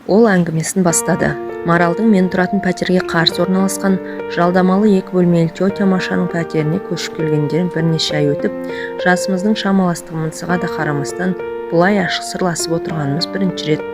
Ол әңгімесін бастады. Маралдың мен тұратын пәтерге қарсы орналасқан жалдамалы 2 бөлмелі тетя Машаның пәтеріне көшіп келгендерін бірнеше ай өтіп, жасымыздың шамаластығымызға да қарамастан бұлай ашық сырласып отырғанымыз бірінші рет.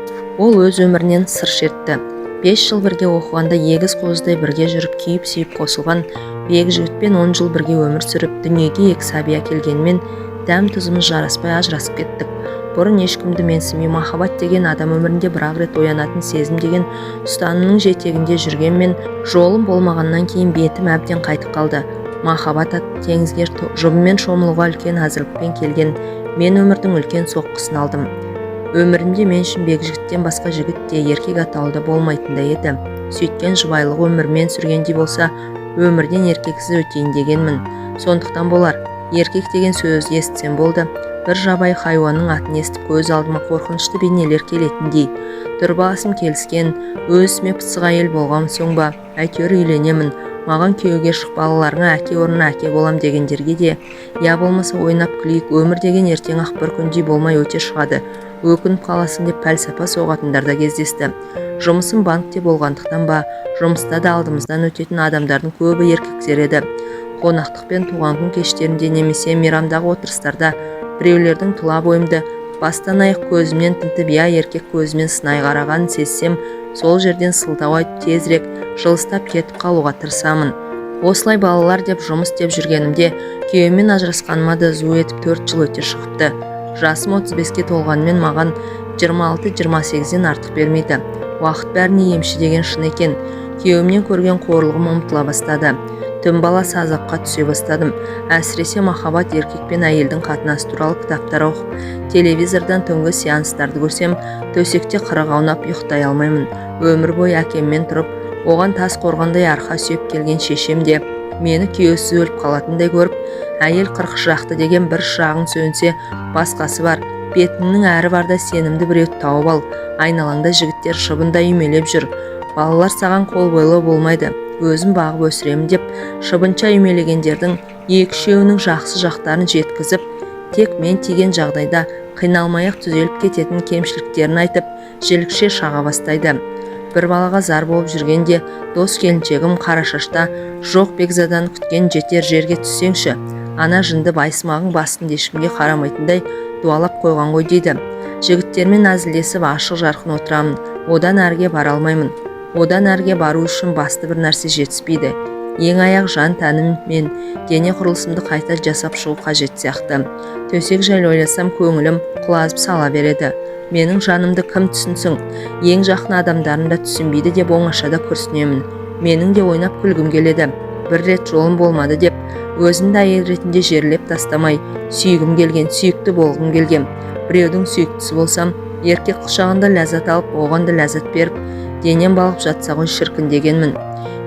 Ол өз өмірінен сыр шертті. 5 жыл бірге оқығанда егіз қозыдай бірге жүріп күйіп-сүйіп қосылған бегі жігітпен 10 жыл бірге өмір сүріп, дүниеге 2 сәби әкелгенмен дәм-тұзымыз жараспай ажырасып кеттік. Бұрын ешкімді менсінбей махаббат деген адам өмірінде бір-ақ рет оянатын сезім деген ұстанымның жетегінде жүргенмен, жолым болмағаннан кейін бетім әбден қайтып қалды. Махаббат атты теңізге жұбымен шомылуға үлкен әзірлікпен келген мен өмірдің үлкен соққысын алдым. Өмірімде мен үшін бекжігіттен басқа жігіт те еркек атаулы болмайтындай еді. Сөйткен жұбайлық өмірмен сүргендей болса, өмірден еркексіз өтейін дегенмін. Сондықтан болар, еркек деген сөзді естісем болды. Бір жабайы хайуанның атын естіп көз алдыма қорқынышты бейнелер келетіндей. Тұрбағасым келіскен, өзіме пысық әйел болғам соң ба, әйтеуір үйленемін, маған күйеуге шық, балаларыңа әке орнына әке болам дегендерге де, я болмаса ойнап күлейік, өмір деген ертең ақ бір күндей болмай өте шығады, өкініп қаласың деп пәлсапа соғатындар да кездесті. Жұмысым банкте болғандықтан ба, жұмыста да алдымыздан өтетін адамдардың көбі еркектер еді. Қонақтық пен туған күн кештерінде немесе мейрамдағы отырыстарда біреулердің тұла бойымды бастан аяқ көзімнен тінтіп, я еркек көзімен сынай қарағанын сезсем, сол жерден сылтау айтып тезірек жылыстап кетіп қалуға тырысамын. Осылай балалар деп жұмыс деп жүргенімде күйеуіммен ажырасқаныма да зу етіп 4 жыл өте шығыпты. Жасым 35-ке толғанмен маған 26-28-ден артық бермейді. Уақыт бәріне емші деген шын екен. Күйеуімнен көрген қорлығым ұмытыла бастады. Түн баласы азапқа түсе бастадым. Әсіресе махаббат, еркек пен әйелдің қатынасы туралы кітаптар оқып, телевизордан түнгі сеанстарды көрсем, төсекте қырық аунап ұйықтай алмаймын. Өмір бойы әкеммен тұрып, оған тас қорғандай арқа сүйеп келген шешем де мені күйеусіз өліп қалатындай көріп, әйел 40 шақты деген бір шағың сөнсе, басқасы бар. Бетіңнің әрі барда сенімді біреуді тауып ал. Айналаңда жігіттер шыбындай үймелеп жүр. Балалар саған қол бойлы болмайды. Өзім бағып өсіремін деп, шыбынша үймелегендердің 2-3-еуінің жақсы жақтарын жеткізіп, тек мен тиген жағдайда қиналмай-ақ түзеліп кететін кемшіліктерін айтып, желікше шаға бастайды. Бір балаға зар болып жүргенде, дос келіншегім Қарашашта жоқ бекзадан күткен жетер жерге түссеңші, ана жынды байсымағың басын ешкімге қарамайтындай дуалап қойған ғой дейді. Жігіттермен әзілдесіп ашық жарқын отырамын, одан әрге бара алмаймын. Одан әрге бару үшін басты бір нәрсе жетіспейді. Ең аяқ жан тәнім мен дене құрылысымды қайта жасап шығу қажет сияқты. Төсек жайлы ойласам көңілім құлазып сала береді. Менің жанымды кім түсінсің? Ең жақын адамдарын да түсінбейді деп оңашада күрсінемін. Менің де ойнап күлгім келеді. Бір рет жолым болмады деп, өзімді әйел ретінде жерлеп тастамай, сүйгім келген, сүйікті болғым келген. Біреудің сүйіктісі болсам, еркек құшағында ләззат алып, оған да ләззат беріп, денем балып жатса ғой шіркін дегенмін.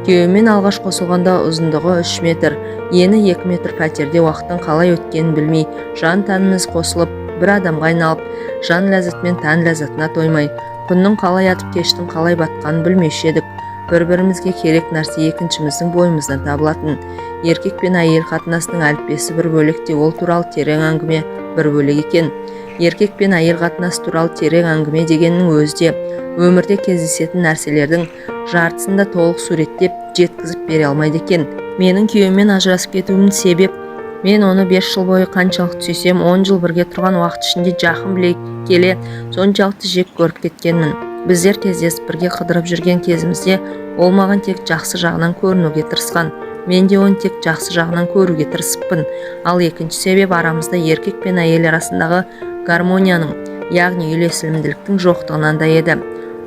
Күйеуімен алғаш қосылғанда ұзындығы 3 метр, ені 2 метр пәтерде уақыттың қалай өткенін білмей, жан тәніміз қосылып, бір адамға айналып, жан ләззатымен тән ләззатына тоймай, күннің қалай атып кештің қалай батқанын білмеуші едік. Бір-бірімізге керек нәрсе екіншіміздің бойымыздан табылатын. Еркек пен әйел қатынасының әліппесі бір бөлек те, ол туралы терең әңгіме бір бөлек екен. Еркек пен әйел қатынасы туралы терең әңгіме дегеннің өзі де өмірде кездесетін нәрселердің жартысында толық суреттеп жеткізіп бере алмайды екен. Менің күйеуіммен ажырасып кетуімнің себеп, мен оны 5 жыл бойы қаншалықты сүйсем, 10 жыл бірге тұрған уақыт ішінде жақын біле келе соншалықты жек көріп кеткенмін. Біздер кездесіп бірге қыдырып жүрген кезімізде ол маған тек жақсы жағынан көрінуге тырысқан. Мен де оны тек жақсы жағынан көруге тырысыппын. Ал екінші себеп арамызда еркек пен әйел арасындағы гармонияның, яғни үйлесімділіктің жоқтығынан да еді.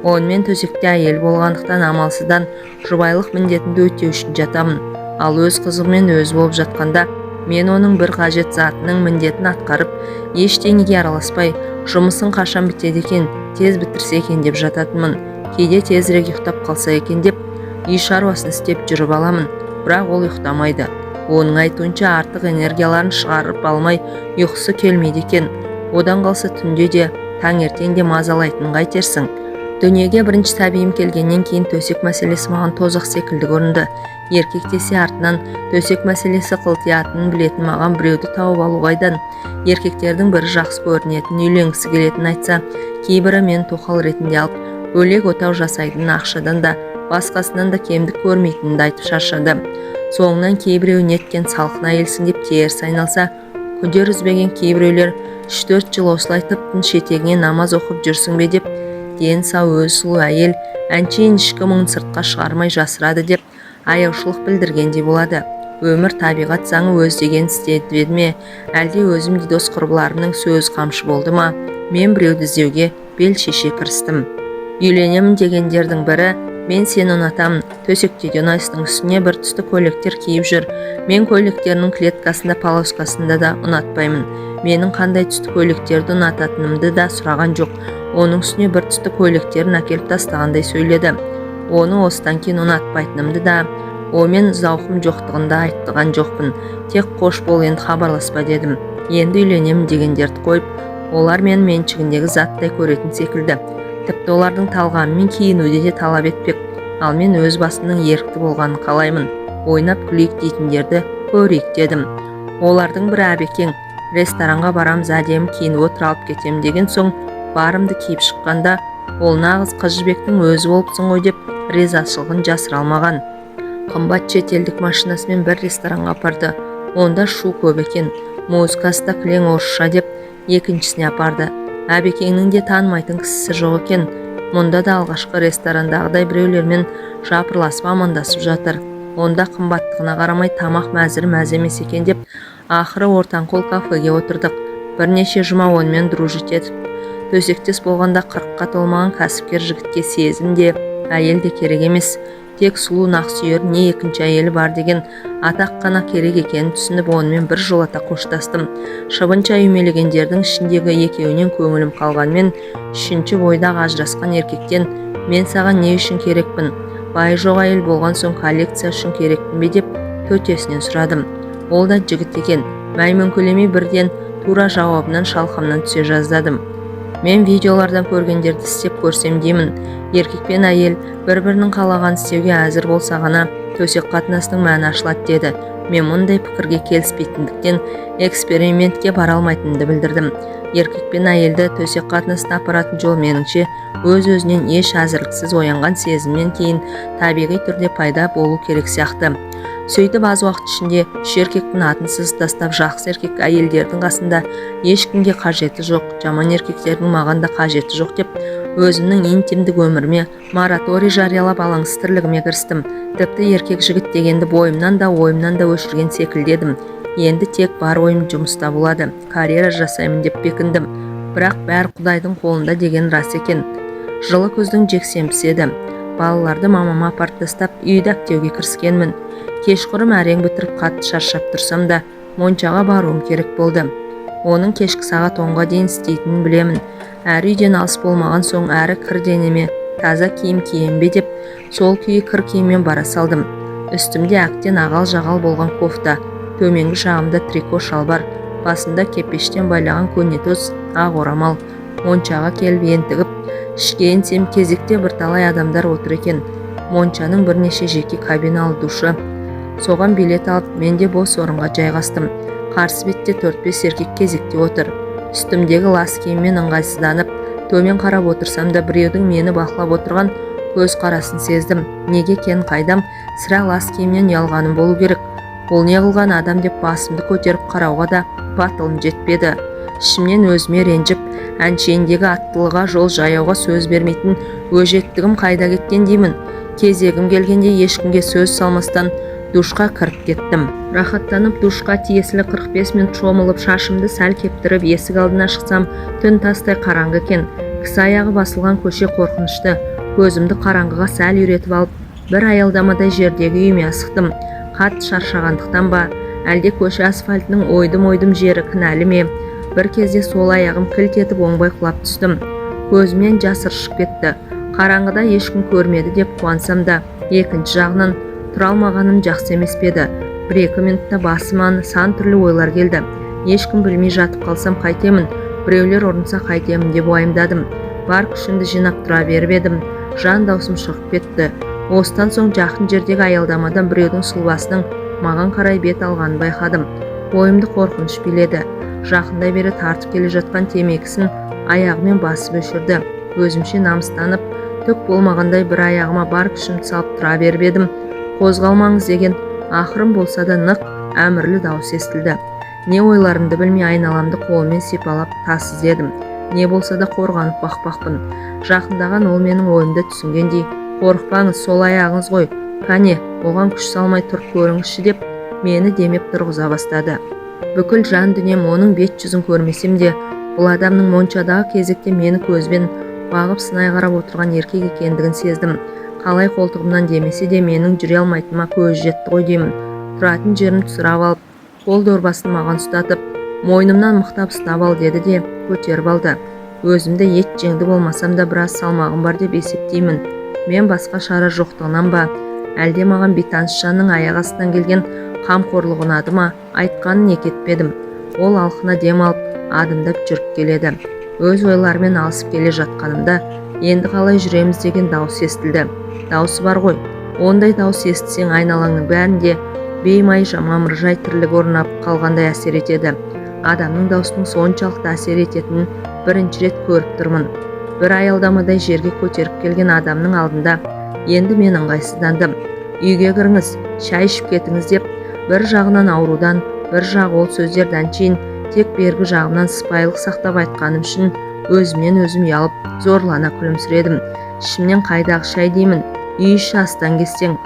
Онымен төсекте әйел болғандықтан амалсыздан жұбайлық міндетімді өтеу үшін жатамын. Ал өз қызығымен өзі болып жатқанда мен оның бір қажет затының міндетін атқарып, ештеңеге араласпай, жұмысын қашан бітеді екен, тез бітірсе екен деп жататынмын. Кейде тезірек ұйықтап қалса екен деп, үй шаруасын істеп жүріп аламын. Бірақ ол ұйықтамайды. Оның айтуынша артық энергияларын шығарып алмай, ұйқысы келмейді екен. Одан қалса түнде де, таңертең де мазалайтынын қайтерсің. Дүниеге бірінші сәбиім келгеннен кейін төсек мәселесі маған тозақ секілді көрінді. Еркек десе артынан төсек мәселесі қылтиятынын білетін маған біреуді тауып алу қайдан. Еркектердің бірі жақсы көрінетін, үйленгісі келетін айтса, кейбірі мен тоқал ретінде алып, бөлек отау жасайтынын, ақшадан да басқасынан да кемдік көрмейтінін айтып шаршады. Соңынан кейбіреу неткен салқын әйелсің деп теріс айналса, күдер үзбеген кейбіреулер 3-4 жыл осылай тыптың шетегіне намаз оқып жүрсің бе деп, дені сау өзі сұлу әйел әншейін ішкі мұңын сыртқа шығармай жасырады деп аяушылық білдіргендей болады. Өмір табиғат заңы өз деген істеді ме, әлде өзім дос құрбыларымның сөз қамшы болды ма? Мен біреуді іздеуге бел шеше кірістім. Үйленемін дегендердің бірі, мен сені ұнатамын, төсекте ұнайсың, үстіне бір түсті көйлектер киіп жүр. Мен көйлектерінің клеткасында, полоскасында да ұнатпаймын. Менің қандай түсті көйлектерді ұнататынымды да сұраған жоқ. Оның үстіне бір түсті көйлектерін әкеліп тастағандай сөйледі. Оны осыдан кейін ұнатпайтынымды да, омен зауқым жоқтығында айттыған жоқпын. Тек қош бол, енді хабарласпа дедім. Енді үйленемін дегендерді қойып, олар мен меншігіндегі заттай көретін секілді. Тіпті олардың талғамымен киінуде де талап етпек. Ал мен өз басымның ерікті болғанын қалаймын. Ойнап күлейік дейтіндерді көрейік дедім. Олардың бірі Әбекең, ресторанға барамыз, әдемі киініп отыр, алып кетем деген соң, барымды киіп шыққанда, ол нағыз қыз жібектің өзі болыпсың ғой деп ризашылығын жасыра алмаған. Қымбат шетелдік машинасымен бір ресторанға апарды. Онда шу көп екен, музыкасы да кілең орысша деп екіншісіне апарды. Әбекеңнің де танымайтын кісісі жоқ екен. Мұнда да алғашқы ресторандағыдай біреулермен жапырласып амандасып жатыр. Онда қымбаттығына қарамай тамақ мәз емес екен деп, ақыры ортанқол кафеге отырдық. Бірнеше жұма онымен дружить етіп, төсектес болғанда 40-қа толмаған кәсіпкер жігітке сезім де, әйел де керек емес. Тек сұлу нақсүйер не екінші әйелі бар деген атақ қана керек екенін түсініп, онымен бір жолата қоштастым. Шыбынша үймелегендердің ішіндегі екеуінен көңілім қалғанмен, үшінші бойдағы ажырасқан еркектен мен саған не үшін керекпін? Бай жоқ әйел болған соң коллекция үшін керекпін бе деп төтесінен сұрадым. Ол да жігіт екен. Мәймөңкелемей бірден тура жауабынан шалқамнан түсе жаздадым. Мен видеолардан көргендерді істеп көрсем деймін. Еркек пен әйел бір-бірінің қалаған істеуге әзір болса ғана төсек қатынастың мәні ашылады деді. Мен мұндай пікірге келіспейтіндіктен экспериментке бара алмайтынымды білдірдім. Еркек пен әйелді төсек қатынасына апаратын жол меніңше өз-өзінен еш әзірліксіз оянған сезімнен кейін табиғи түрде пайда болу керек сияқты. Сөйтіп аз уақыт ішінде үш еркектің атын сыз тастап, жақсы еркек әйелдердің қасында ешкімге қажеті жоқ, жаман еркектердің маған да қажеті жоқ деп, өзімнің интимдік өміріме мораторий жариялап алаңсыз тірлігіме кірістім. Тіпті еркек жігіт дегенді бойымнан да ойымнан да өшірген секілдедім. Енді тек бар ойым жұмыста болады, карьера жасаймын деп бекіндім. Бірақ бәрі Құдайдың қолында деген рас екен. Жылы күздің жексенбісі еді. Балаларды мамама апарып тастап үйді әктеуге кіріскенмін. Кешқұрым әрең бітіріп қатты шаршап тұрсам да моншаға баруым керек болды. Оның кешкі сағат 10-ға дейін істейтінін білемін. Әрі үйден алыс болмаған соң, әрі кір денеме таза киім кием бе деп, сол күйі кір киіммен бара салдым. Үстімде әктен ағал-жағал болған кофта, төменгі жағымда трико шалбар, басында кепештен байлаған көнетоз ақ орамал. Моншаға келіп ентігіп, ішке енсем кезекте бірталай адамдар отыр екен. Моншаның бірнеше жеке кабиналы душы. Соған билет алып, мен де бос орынға жайғастым. Қарсы бетте 4-5 еркек кезекте отыр. Үстімдегі лас киіммен ыңғайсызданып, төмен қарап отырсам да біреудің мені бақылап отырған көз қарасын сездім. Неге екенін қайдам, сірә лас киімнен ұялғаным болу керек. Ол не қылған адам деп басымды көтеріп қарауға да батылым жетпеді. Ішімнен өзіме ренжіп, әншейіндегі аттылыға, жол жаяуға сөз бермейтін өжеттігім қайда кеткен деймін. Кезегім келгенде ешкімге сөз салмастан душқа кіріп кеттім. Рахаттанып душқа тиесілі 45 минут шомылып, шашымды сәл кептіріп, есік алдына шықсам, түн тастай қараңғы екен. Кісі аяғы басылған көше қорқынышты. Көзімді қараңғыға сәл үйретіп алып, бір аялдамадай жердегі үйіме асықтым. Қатты шаршағандықтан ба, әлде көше асфальтының ойдым жері кінәлі ме? Бір кезде сол аяғым кілт етіп оңбай құлап түстім. Көзімнен жас ыршып кетті. Қараңғыда ешкім көрмеді деп қуансам да, екінші жағынан тұра алмағаным жақсы емес педі. 1-2 минутта басыма сан түрлі ойлар келді. Ешкім білмей жатып қалсам қайтемін, біреулер ұрынса қайтемін деп уайымдадым. Бар күшімді жинап тұра беріп едім. Жан даусым шығып кетті. Осыдан соң жақын жердегі аялдамадан біреудің сұлбасының маған қарай бет алғанын байқадым. Ойымды қорқыныш биледі. Жақындай бері тартып келе жатқан темекісін аяғымен басып өшірді. Өзімше намыстанып, түк болмағандай бір аяғыма бар күшімді салып тұра беріп едім. Қозғалмаңыз деген ақырын болса да нық әмірлі дауыс естілді. Не ойларымды білмей айналамды қолымен сипалап тас іздедім. Не болса да қорғанып бақпақпын. Жақындаған ол менің ойымды түсінгендей, қорықпаңыз, сол аяғыңыз ғой, кәне, оған күш салмай тұрып көріңізші деп мені демеп тұрғыза бастады. Бүкіл жан дүнием оның бет жүзін көрмесем де, бұл адамның моншадағы кезекте мені көзбен бағып сынай қарап отырған еркек екендігін сездім. Қалай қолтығымнан демесе де менің жүре алмайтыныма көзі жетті ғой деймін. Тұратын жерін түсіріп алып, қол дорбасын маған ұстатып, мойнымнан мықтап ұстап ал деді де көтеріп алды. Өзімді ет жеңді болмасам да біраз салмағым бар деп есептеймін. Мен басқа шара жоқтығынан ба, әлде маған бейтаныс жанның аяқ астынан келген қамқорлығы ұнады ма, айтқанын екетпедім. Ол алқына дем алып, адымдап жүріп келеді. Өз ойларымен алысып келе жатқанымда, енді қалай жүреміз деген дауыс естілді. Дауысы бар ғой, ондай дауыс естісең айналаңның бәрінде беймай мамыржай тірлік орнап қалғандай әсер етеді. Адамның даусының соншалықты әсер ететінін бірінші рет көріп тұрмын. Бір аялдамадай жерге көтеріп келген адамның алдында енді мен ыңғайсыздандым. Үйге кіріңіз, шай ішіп кетіңіз деп, бір жағынан аурудан, бір жағы ол сөздерден кейін тек бергі жағымнан сыпайылық сақтап айтқаным үшін өзімнен өзім ұялып, зорлана күлімсіредім. Ішімнен қайдағы шай деймін, үй іші астан кестең.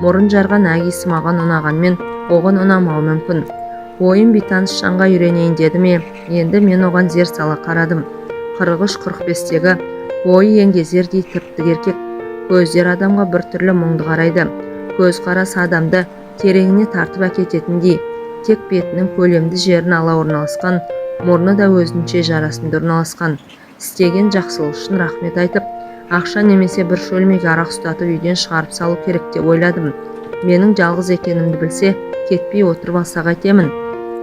Мұрын жарған әгесі маған ұнағанмен, оған ұнамауы мүмкін. Ойым бейтаныс жанға үйренейін деді ме, енді мен оған зер сала қарадым. 43-45-тегі бойы еңгезердей тіптік еркек, көздер адамға бір түрлі мұңды қарайды. Көз қарасы адамды тереңіне тартып әкететіндей, тек бетінің көлемді жерін ала орналасқан, мұрны да өзінше жарасымды орналасқан. Істеген жақсылық үшін рахмет айтып, ақша немесе бір шөлмек арақ ұстатып үйден шығарып салу керек деп ойладым. Менің жалғыз екенімді білсе, кетпей отырып алса қайтемін.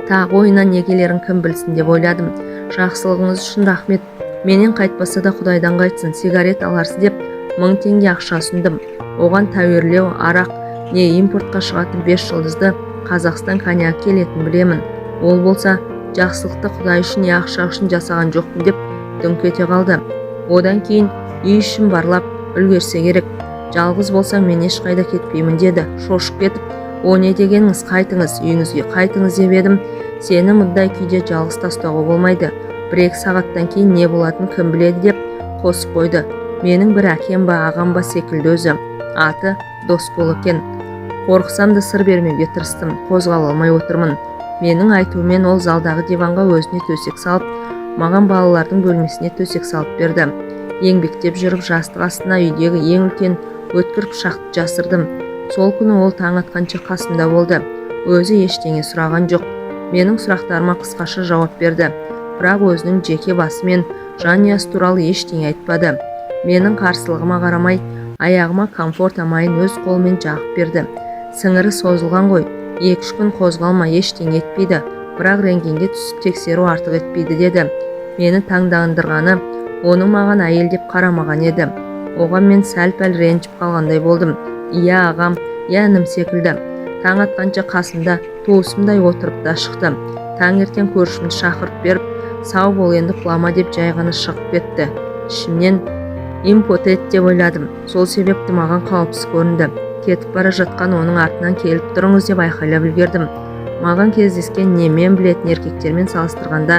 Тағы ойынан негелерін кім білсін деп ойладым. Жақсылығыңыз үшін рахмет. Менен қайтпаса да Құдайдан қайтсын, сигарет аларсыз деп 1000 теңге ақша ұсындым. Оған тәуірлеу, арақ не импортқа шығатын 5 жұлдызды Қазақстан коньяк келетін білемін. Ол болса, жақсылықты Құдай үшін не ақша үшін жасаған жоқпын деп дүңк ете қалды. Одан кейін үй ішін барлап үлгерсе керек. Жалғыз болсаң мен ешқайда кетпеймін деді. Шошып кетіп, о не дегеніңіз, қайтыңыз, үйіңізге қайтыңыз деп едім. Сені мұндай күйде жалғыз тастауға болмайды. 1-2 сағаттан кейін не болатын кім біледі деп қосып қойды. Менің бір әкем ба, ағам ба секілді өзі. Аты Досбол екен. Қорқсам да сыр бермеуге тырыстым. Қозғала алмай отырмын. Менің айтуымен ол залдағы диванға өзіне төсек салып, маған балалардың бөлмесіне төсек салып берді. Еңбектеп жүріп жастық астына үйдегі ең үлкен өткір пышақты жасырдым. Сол күні ол таң атқанша қасымда болды. Өзі ештеңе сұраған жоқ. Менің сұрақтарыма қысқаша жауап берді. Бірақ өзінің жеке басымен жанұясы туралы ештеңе айтпады. Менің қарсылығыма қарамай, аяғыма комфорт амайын өз қолымен жағып берді. Сіңірі созылған ғой, 2-3 күн қозғалма, ештеңе етпейді, бірақ рентгенге түсіп тексеру артық етпейді деді. Мені таңдандырғаны, оның маған әйел деп қарамаған еді. Оған мен сәл-пәл ренжіп қалғандай болдым. Иә ағам, иә інім секілді. Таң атқанша қасымда туысымдай отырып та шықты. Таңертең көршімді шақырып беріп, сау бол енді құлама деп жай ғана шығып кетті. Ішімнен импотент деп ойладым. Сол себепті маған қауіпсіз көрінді. Кетіп бара жатқан оның артынан келіп тұрыңыз деп айқайлап үлгердім. Маған кездескен не мен білетін еркектермен салыстырғанда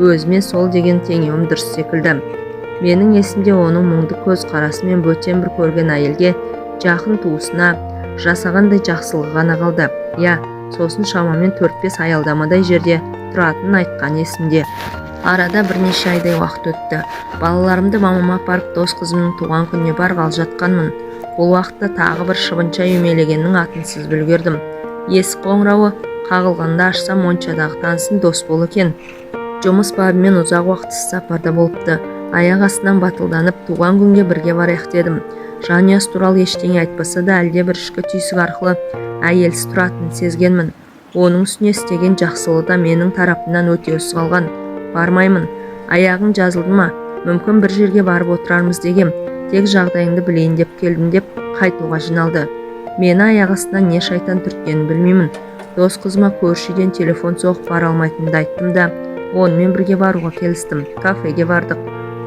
өзіме сол деген теңеуім дұрыс секілді. Менің есімде оның мұңды көз қарасы мен бөтен бір көрген әйелге, жақын туысына жасағандай жақсылығы ғана қалды. Я, сосын шамамен 4-5 аялдамадай жерде тұратынын айтқан есімде. Арада бірнеше айдай уақыт өтті. Балаларымды мамама апарып дос қызымның туған күніне барғалы жатқанмын. Бұл уақытта тағы бір шыбынша үймелегеннің атын сызып үлгердім. Есік қоңырауы қағылғанда ашсам моншадағы танысым Досбол екен. Жұмыс бабымен ұзақ уақытсыз сапарда болыпты. Аяқ астынан батылданып туған күнге бірге барайық дедім. Жанұясы туралы ештеңе айтпаса да әлде бір ішкі түйсік арқылы әйелсіз тұратынын сезгенмін. Оның үстіне істеген жақсылығы да менің тарапымнан өте өз қалған. Бармаймын. Аяғың жазылды ма? Мүмкін бір жерге барып отырармыз дегем. Тек жағдайыңды білейін деп келдім деп қайтуға жиналды. Мені аяқ астынан не шайтан түрткенін білмеймін. Дос қызыма көрші үйден телефон соғып бара алмайтынымды айттым да, онымен бірге баруға келістім. Кафеге бардық.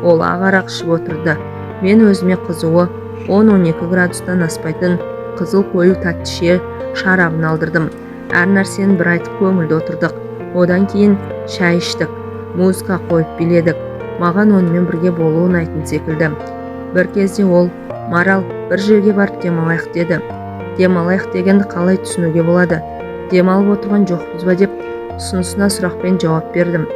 Ол ақ арақ ішіп отырды. Мен өзіме қызуы 10-12 градустан аспайтын қызыл қою тәтті шарабын алдырдым. Әр нәрсені бір айтып көңілді отырдық. Одан кейін шай іштік, музыка қойып биледік. Маған онымен бірге болу ұнайтын секілді. Бір кезде ол: «Марал, бір жерге барып демалайық» деді. Демалайық дегенді қалай түсінуге болады? Демалып отырған жоқпыз ба деп ұсынысына сұрақпен жауап бердім.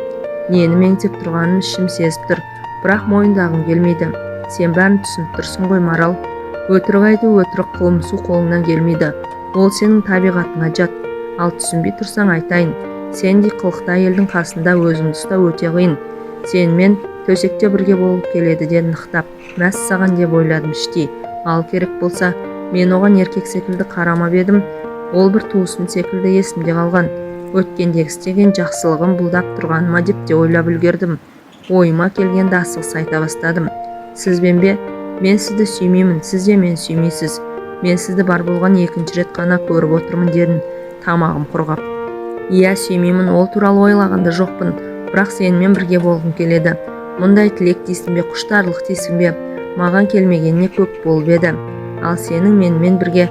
Нені меңзеп тұрғанын ішім сезіп тұр, бірақ мойындағым келмейді. Сен бәрін түсініп тұрсың ғой, Марал. Өтірік айту, өтірік қылмысу қолыңнан келмейді. Ол сенің табиғатыңа жат. Ал түсінбей тұрсаң айтайын. Сендей қылықты әйелдің қасында өзіңді ұстау өте қиын. Сенімен төсекте бірге болып келеді де нықтап, мәс саған деп ойладым іштей. Ал керек болса, мен оған еркек секілді қарамап едім. Ол бір туысым секілді есімде қалған. Өткендегі істеген жақсылығым бұлдап тұрғаныма деп те ойлап үлгердім. Ойыма келгенде асығыс айта бастадым. Сізбен бе? Мен сізді сүймеймін, сіз де мені сүймейсіз. Мен сізді бар болған екінші рет қана көріп отырмын дедім, тамағым құрғап. Иә, сүймеймін, ол туралы ойлағанда жоқпын, бірақ сенімен бірге болғым келеді. Мұндай тілек дейсің бе, құштарлық дейсің бе, маған келмегеніне көп болып еді. Ал сенің менімен бірге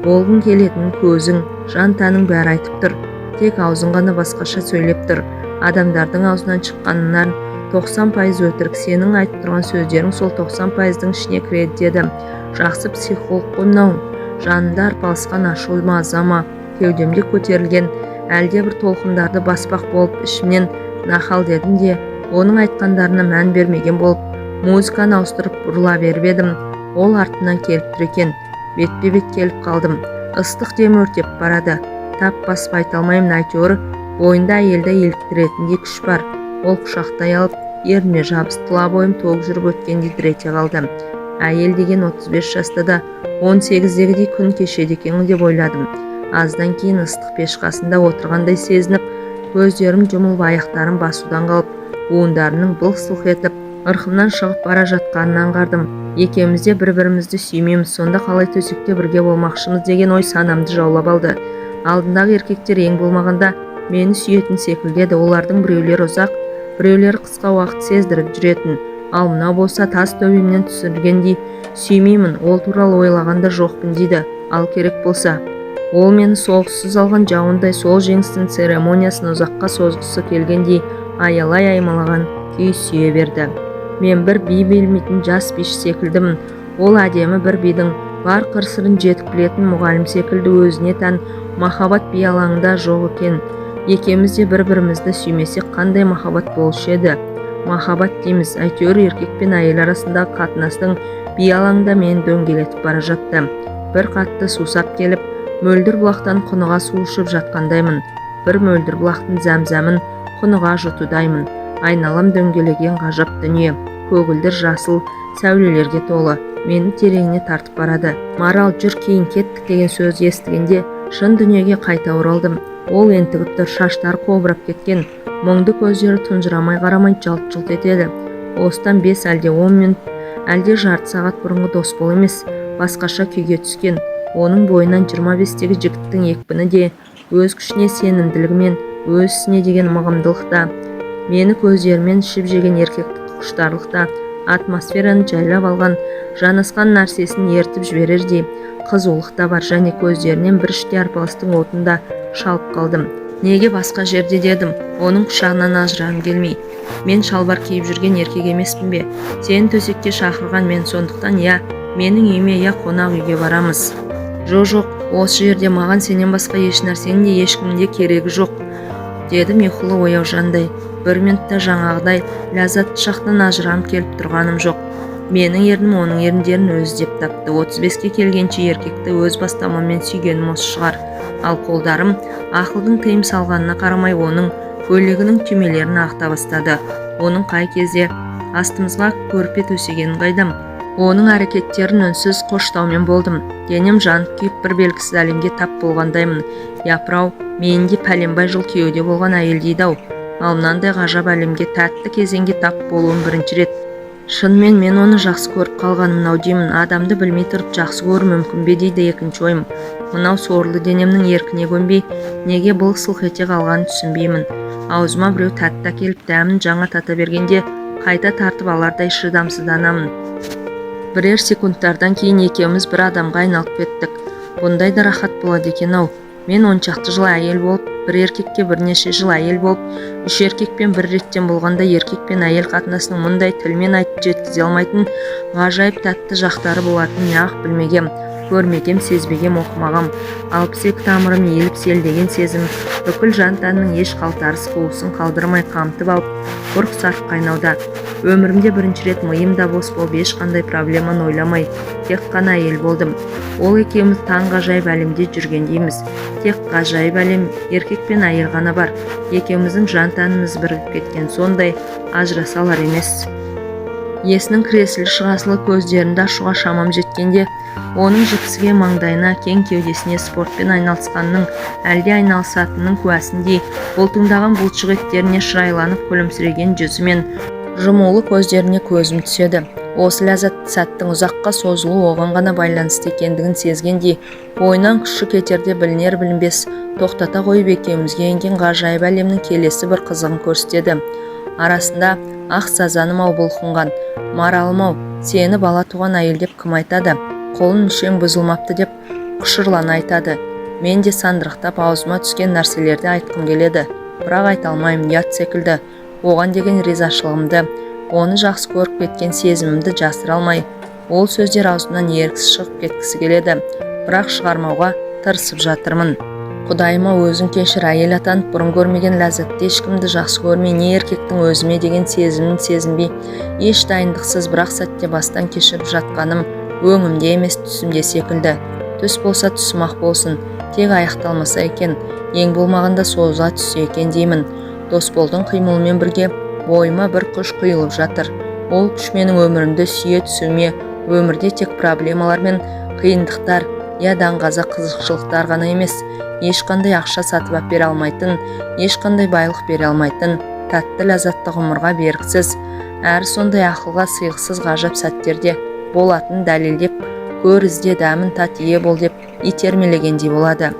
болғың келетінін көзің, жан тәнің бәрі айтып тұр. Тек аузың ғана басқаша сөйлеп тұр. Адамдардың аузынан шыққанынан 90% өтірік. Сенің айтып тұрған сөздерің сол 90%-дің ішіне кіреді деді. Жақсы психолог қой мынау. Жанында арпалысқан ашу маза ма, кеудемде көтерілген әлде бір толқындарды баспақ болып ішімнен нахал дедім де, оның айтқандарына мән бермеген болып музыканы ауыстырып бұрыла беріп едім. Ол артынан келіп тұр екен. Бетпе-бет келіп қалдым. Ыстық дем өртеп барады. Тап басып айта алмаймын, әйтеуір бойында әйелді еліктіретіндей күш бар. Ол құшақтай алып, ерніме жабысып, тұла бойым тоқ жүріп өткендей дірете қалдым. Әйел деген 35 жаста да 18-дегідей күн кешеді екен деп ойладым. Аздан кейін ыстық пеш қасында отырғандай сезініп, көздерім жұмылып, аяқтарым басудан қалып, буындарының былқ-сылқ етіп, ырқымнан шығып бара жатқанын аңғардым. Екеуміз де бір-бірімізді сүймейміз, сонда қалай төсекте бірге болмақшымыз деген ой санамды жаулап алды. Алдындағы еркектер ең болмағанда мені сүйетін секілді еді. Олардың біреулері ұзақ, біреулері қысқа уақыт сездіріп жүретін. Ал мынау болса тас төбемнен түсіргендей сүймеймін, ол туралы ойлағанда жоқпын дейді. Ал керек болса, ол мені соғыссыз алған жауындай сол жеңістің церемониясын ұзаққа созғысы келгендей аялай аймалаған күй сүйе берді. Мен бір би білмейтін жас биші секілдімін. Ол әдемі бір бидің бар қыр-сырын жетік білетін мұғалім секілді өзіне тән махаббат би алаңында жоқ екен. Екеуміз де бір-бірімізді сүймесек қандай махаббат болушы еді? Махаббат дейміз, әйтеуір еркек пен әйел арасындағы қатынастың би алаңында мені дөңгелетіп бара жатты. Бір қатты сусап келіп, мөлдір бұлақтан құныға су ішіп жатқандаймын. Бір мөлдір бұлақтың зәм-зәмін құныға жұтудаймын. Айналам дөңгелеген ғажап дүние, көгілдір жасыл сәулелерге толы, мені тереңіне тартып барады. Марал, жүр, кейін кеттік деген сөз естігенде шын дүниеге қайта оралдым. Ол ентігіп тұр, шаштар қобырап кеткен, мұңды көздері тұнжырамай қарамай жалт-жұлт етеді. Осыдан 5 әлде 10 минут, әлде жарты сағат бұрынғы дос бол емес, басқаша күйге түскен. Оның бойынан 25-тегі жігіттің екпіні де, өз күшіне сенімділігімен, өз ісіне деген мығымдылықта, мені көздерімен ішіп жеген еркектік құштарлықта, атмосфераны жайлап алған, жанасқан нәрсесін ертіп жіберердей қызулықта бар, және көздерінен бір іште арпалыстың отында шалып қалдым. Неге басқа жерде дедім, оның құшағынан ажырағым келмей. Мен шалбар киіп жүрген еркек емеспін бе? Сені төсекке шақырған мен, сондықтан я менің үйіме, я қонақ үйге барамыз. Жоқ, осы жерде маған сенен басқа еш нәрсенің де ешкімнің де керегі жоқ, дедім ұйқылы ояу жандай. Бір минутта жаңағыдай ләззатты шақтан ажырағым келіп тұрғаным жоқ. Менің ернім оның еріндерін өзі деп тапты. 35-ке келгенше еркекті өз бастамаммен сүйгенім осы шығар. Ал қолдарым ақылдың тыйым салғанына қарамай оның көйлегінің түймелерін ағыта бастады. Оның қай кезде астымызға көрпе төсегенін қайдам. Оның әрекеттерін үнсіз қоштаумен болдым. Денем жанып күйіп бір белгісіз әлемге тап болғандаймын. Япырау, мен де пәленбай жыл күйеуде болған әйел дейді-ау. Ал мынандай ғажап әлемге, тәтті кезеңге тап болуым бірінші рет. Шынымен мен оны жақсы көріп қалғаным мынау деймін. Адамды білмей тұрып жақсы көру мүмкін бе дейді екінші ойым. Мынау сорлы денемнің еркіне көнбей, неге былқ-сылқ ете қалғанын түсінбеймін. Аузыма біреу тәтті әкеліп дәмін жаңа тата бергенде қайта тартып алардай шыдамсызданамын. Бірер секундтардан кейін екеуміз бір адамға айналып кеттік. Бұндай да рахат болады екен-ау. Мен 10 шақты жыл әйел болып, бір еркекке бірнеше жыл әйел болып, 3 еркекпен бір реттен болғанда еркек пен әйел қатынасының мұндай тілмен айтып жеткізе алмайтын ғажайып тәтті жақтары болатынын неғып білмегем, көрмегем, сезбегем, оқымағам. 62 тамырым еліп селдеген сезім бүкіл жан тәннің еш қалтарыс қуысын қалдырмай қамтып алып, бұрқ-сарқ қайнауда. Өмірімде бірінші рет миым да бос болып, ешқандай проблеманы ойламай, тек қана әйел болдым. Ол екеуміз таң ғажайып әлемде жүргендейміз. Тек ғажайып әлем, еркек пен әйел ғана бар. Екеуміздің жан тәніміз бірігіп кеткен, сондай ажырасалар емес. Есінің кіресілі шығасылы көздерінде ашуға шамам жеткенде, оның жіпсіге маңдайына, кең кеудесіне спортпен айналысқанның, әлде айналысатынның куәсіндей, бұлтыңдаған бұлтшық еттеріне шырайланып күлімсіреген жүзімен жұмулы көздеріне көзім түседі. Осы ләззат сәттің ұзаққа созылуы оған ғана байланысты екендігін сезгендей, ойынан күші кетерде білінер-білінбес тоқтата қойып екеумізге енген ғажайып әлемнің келесі бір қызығын көрсетеді. Арасында ақ сазаным-ау бұлқынған, маралым-ау, сені бала туған әйел деп кім айтады? Қолын мүшең бұзылмапты деп құшырлана айтады. Мен де сандырақтап аузыма түскен нәрселерді айтқым келеді, бірақ айта алмаймын, ят секілді. Оған деген ризашылығымды, оны жақсы көріп кеткен сезімімді жасыра алмай, ол сөздер аузымнан еріксіз шығып кеткісі келеді, бірақ шығармауға тырысып жатырмын. Құдайыма өзің кешір, әйел атанып бұрын көрмеген ләззатты ешкімді жақсы көрмей, не еркектің өзіме деген сезімін сезінбей, еш дайындықсыз бірақ сәтте бастан кешіріп жатқаным өңімде емес түсімде секілді. Түс болса түсім-ақ болсын, тек аяқталмаса екен, ең болмағанда созыла түссе екен деймін. Досболдың қимылымен бірге бойыма бір күш құйылып жатыр. Ол күш менің өмірімді сүйе түсуіме, өмірде тек проблемалар мен қиындықтар, я даңғаза қызықшылықтар ғана емес, ешқандай ақша сатып бере алмайтын, ешқандай байлық бере алмайтын, тәтті ләззатты ғұмырға бергісіз, әрі сондай ақылға сыйғысыз ғажап сәттерде болатын дәлелдеп, көр ізде дәмін тат ие бол деп итермелегендей болады.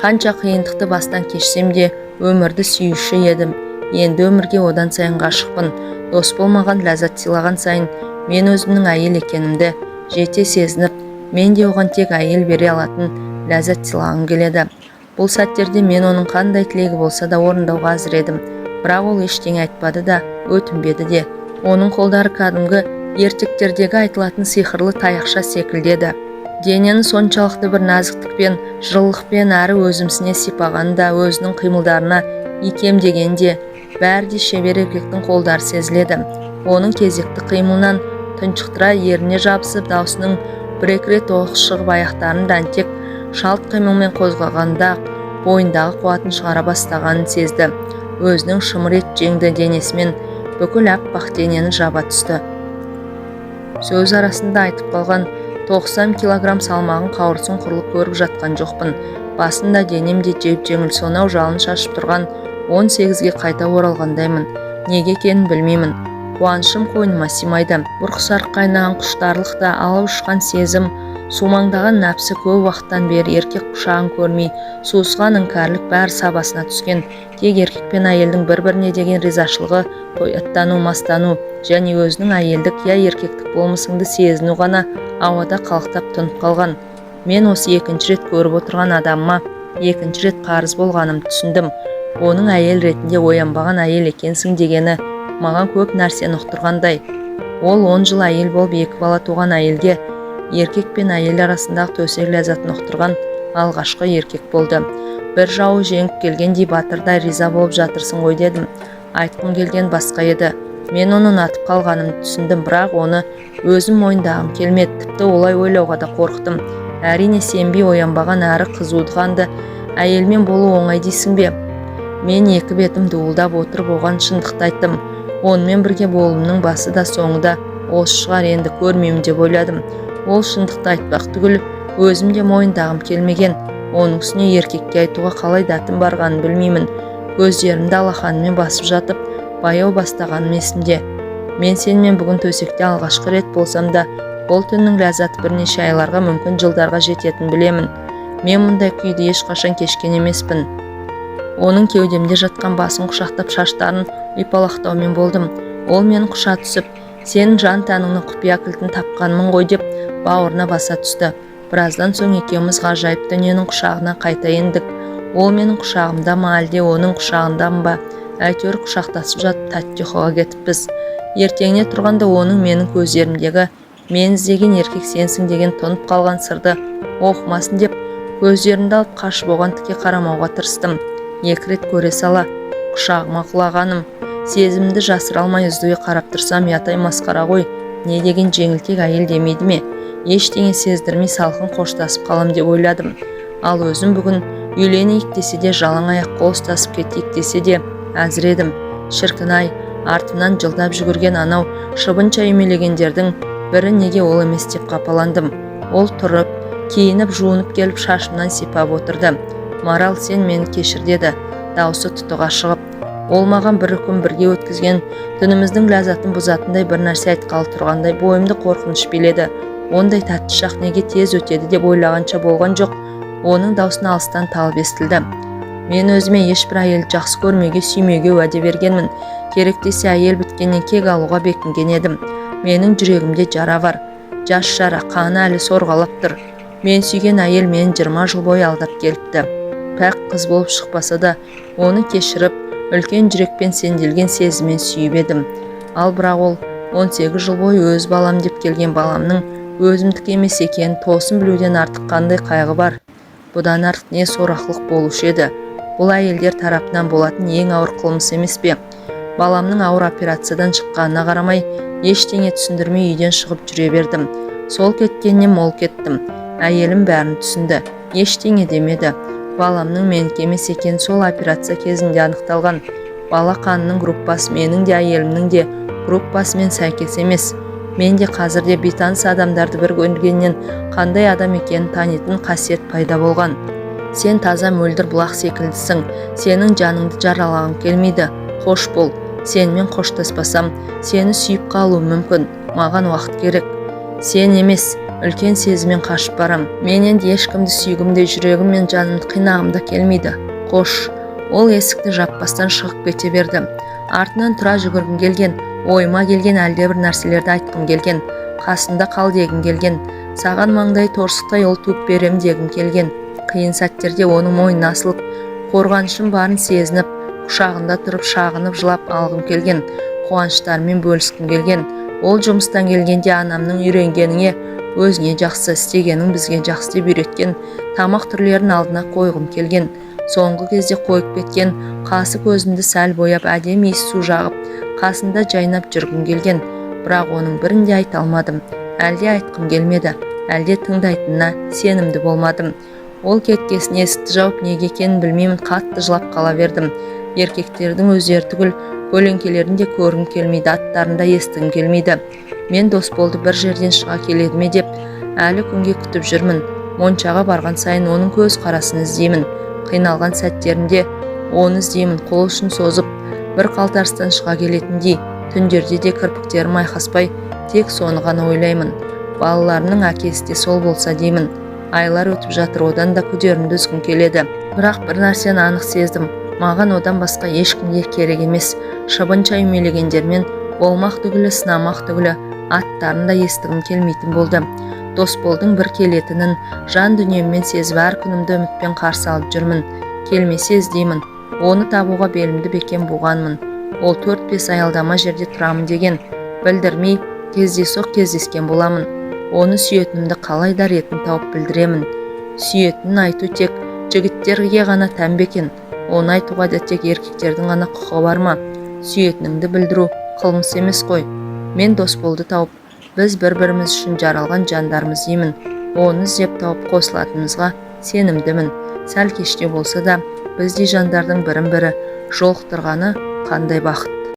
Қанша қиындықты бастан кешсем де өмірді сүйуші едім. Енді өмірге одан сайын ғашықпын. Дос болмаған ләззат сыйлаған сайын мен өзімнің әйел екенімді жете сезініп, мен де оған тек әйел бере алатын ләззат сыйлағым келеді. Бұл сәттерде мен оның қандай тілегі болса да орындауға әзір едім. Бірақ ол ештеңе айтпады да, өтінбеді де. Оның қолдары кәдімгі ертектердегі айтылатын сиқырлы таяқша секілдеді. Денені соншалықты бір нәзіктікпен, жылылықпен әрі өзімсіне сипағаны да, өзінің қимылдарына икемдегенде, бәрі де шебер еркектің қолдары сезіледі. Оның кезекті қимылынан тұншықтыра еріне жабысып, даусының бір-екі рет оқыс шығып аяқтарын дәнтек шалт қимылмен қозғағанда бойындағы қуатын шығара бастағанын сезді. Өзінің шымыр ет жеңді денесімен бүкіл аппақ денені жаба түсті. Сөз арасында айтып қалған 90 килограмм салмағын қауырсын құрлық көріп жатқан жоқпын. Басында денемде жеп-жеңіл сонау жалын шашып тұрған 18-ге қайта оралғандаймын. Неге екенін білмеймін. Қуанышым қойныма симайды. Бұрқ-сарқ қайнаған құштарлықта алып ұшқан сезім, сумаңдаған нәпсі көп уақыттан бері еркек құшағын көрмей, суысқан іңкәрлік бәрі сабасына түскен. Тек еркек пен әйелдің бір-біріне деген ризашылығы, тояттану, мастану және өзінің әйелдік я еркектік болмысыңды сезіну ғана ауада қалықтап тұнып қалған. Мен осы екінші рет көріп отырған адамыма екінші рет қарыз болғаным түсіндім. Оның әйел ретінде оянбаған әйел екенсің дегені маған көп нәрсені ұқтырғандай. Ол 10 жыл әйел болып 2 бала туған әйелге еркек пен әйел арасындағы төсек ләззатын ұқтырған алғашқы еркек болды. Бір жауы жеңіп келгендей батырдай риза болып жатырсың ғой дедім. Айтқым келген басқа еді. Мен оны ұнатып қалғанымды түсіндім, бірақ оны өзім мойындағым келмеді. Тіпті олай ойлауға да қорықтым. Әрине сенбей оянбаған әрі қызудығанды әйелмен болу оңай дейсің бе? Мен екі бетім дуылдап отырып оған шындықты айттым. Онымен бірге болуымның басы да соңы да осы шығар, енді көрмеймін деп ойладым. Ол шындықты айтпақ түгіл өзім де мойындағым келмеген. Оның үстіне еркекке айтуға қалай дәтім барғанын білмеймін. Көздерімді алақанымен басып жатып, баяу бастағаным есімде. Мен сенімен бүгін төсекте алғашқы рет болсам да, бұл түннің ләззаты бірнеше айларға, мүмкін жылдарға жететін білемін. Мен мұндай күйді ешқашан кешкен емеспін. Оның кеудемде жатқан басын құшақтап шаштарын ұйпалақтаумен болдым. Ол мені құша түсіп, Сенің жан тәніңнің құпия кілтін тапқанмын ғой деп бауырына баса түсті. Біраздан соң екеуміз ғажайып дүниенің құшағына қайта ендік. Ол менің құшағымда ма, әлде оның құшағында ба? Әйтеуір құшақтасып жатып тәтті ұйқыға кетіппіз. Ертеңіне тұрғанда оның менің көздерімдегі мен іздеген еркек сенсің деген тұнып қалған сырды оқымасын деп көздерімді алып қашып оған тіке қарамауға тырыстым. 2 рет көре сала құшағыма құлағаным. Сезімді жасыра алмай үздіге қарап тұрсам, ятай масқара ғой, не деген жеңілтек әйел демейді ме? Ештеңе сездірмей салқын қоштасып қалам деп ойладым. Ал өзім бүгін үйленейік десе де, жалаң аяқ қол ұстасып кетейік десе де әзір едім. Шіркін-ай, артымнан жылдап жүгірген анау шыбынша үймелегендердің бірі неге ол емес деп қапаландым. Ол тұрып, киініп, жуынып келіп шашымнан сипап отырды. Марал, сен мені кешір деді, даусы тұтыға шығып. Ол маған бір күн бірге өткізген түніміздің ләззатын бұзатындай бір нәрсе айтқалы тұрғандай бойымды қорқыныш биледі. Ондай тәтті шақ неге тез өтеді деп ойлағанша болған жоқ. Оның даусына алыстан талып естілді. Мен өзіме ешбір әйелді жақсы көрмеуге, сүймеуге уәде бергенмін. Керек десе әйел біткеннен кек алуға бекінген едім. Менің жүрегімде жара бар. Жас жара, қаны әлі сорғалап тұр. Мен сүйген әйел мені 20 жыл бойы алдап келіпті. Пәк қыз болып шықпаса да, оны кешіріп, үлкен жүрекпен сенделген сезіммен сүйіп едім. Ал бірақ ол 18 жыл бойы өз балам деп келген баламның өзімдік емес екенін тосын білуден артық қандай қайғы бар? Бұдан артық не сорақылық болушы еді? Бұл әйелдер тарапынан болатын ең ауыр қылмыс емес пе? Баламның ауыр операциядан шыққанына қарамай, ештеңе түсіндірмей үйден шығып жүре бердім. Сол кеткеннен мол кеттім. Әйелім бәрін түсінді, ештеңе демеді. Баламның менікі емес екені сол операция кезінде анықталған. Бала қанының группасы менің де әйелімнің де группасымен сәйкес емес. Мен де қазірде бейтаныс адамдарды бір көргеннен қандай адам екенін танитын қасиет пайда болған. Сен таза мөлдір бұлақ секілдісің. Сенің жаныңды жаралағым келмейді. Қош бол. Сенімен қоштаспасам, сені сүйіп қалуым мүмкін. Маған уақыт керек. Сен емес, үлкен сезіммен қашып барам. Мен енді ешкімді сүйгімде, жүрегім мен жанымды қинағымда келмейді. Қош. Ол есікті жаппастан шығып кете берді. Артынан тұра жүгіргім келген, ойыма келген әлдебір нәрселерді айтқым келген, қасында қал дегім келген, саған маңдай торсықтай ұл туып берем дегім келген. Қиын сәттерде оның мойнына асылып, қорғанышым барын сезініп, құшағында тұрып шағынып жылап алғым келген, қуаныштармен бөліскім келген. Ол жұмыстан келгенде анамның үйренгеніңе, өзіңе жақсы істегенің бізге жақсы деп үйреткен тамақ түрлерін алдына қойғым келген. Соңғы кезде қойып кеткен қасы көзімді сәл бояп, әдемі иіс су жағып, қасында жайнап жүргім келген. Бірақ оның бірін де айта алмадым. Әлде айтқым келмеді, әлде тыңдайтынына сенімді болмадым. Ол кеткесін есікті жауып неге екенін білмеймін, қатты жылап қала бердім. Еркектердің өздері түгіл көлеңкелерін де көргім келмейді, аттарын да естігім келмейді. Мен дос болды бір жерден шыға келеді ме деп әлі күнге күтіп жүрмін. Моншаға барған сайын оның көз қарасын іздеймін. Қиналған сәттерімде оны іздеймін, қол ұшын созып, бір қалтарыстан шыға келетіндей. Түндерде де кірпіктерім айқаспай, тек соны ғана ойлаймын. Балаларының әкесі де сол болса деймін. Айлар өтіп жатыр, одан да күдерімді үзгім келеді. Бірақ бір нәрсені анық сездім. Маған одан басқа ешкімге керек емес. Шыбынша үймелегендермен болмақ түгілі, сынамақ түгілі аттарын да естігім келмейтін болды. Дос болдың бір келетінін жан дүниеммен сезіп, әр күнімді үмітпен қарсы алып жүрмін. Келмесе іздеймін. Оны табуға белімді бекем буғанмын. Ол 4-5 аялдама жерде тұрамын деген білдірмей, кездейсоқ кездескен боламын. Оны сүйетінімді қалай да ретін тауып білдіремін. Сүйетінін айту тек жігіттерге ғана тән бе екен? Оны айтуға да тек еркектердің ғана құқығы бар ма? Сүйетініңді білдіру қылмыс емес қой. Мен дос болды тауып, біз бір-біріміз үшін жаралған жандармыз деймін. Оны іздеп тауып қосылатынымызға сенімдімін. Сәл кеште болса да біздей жандардың бірін-бірі жолықтырғаны қандай бақыт.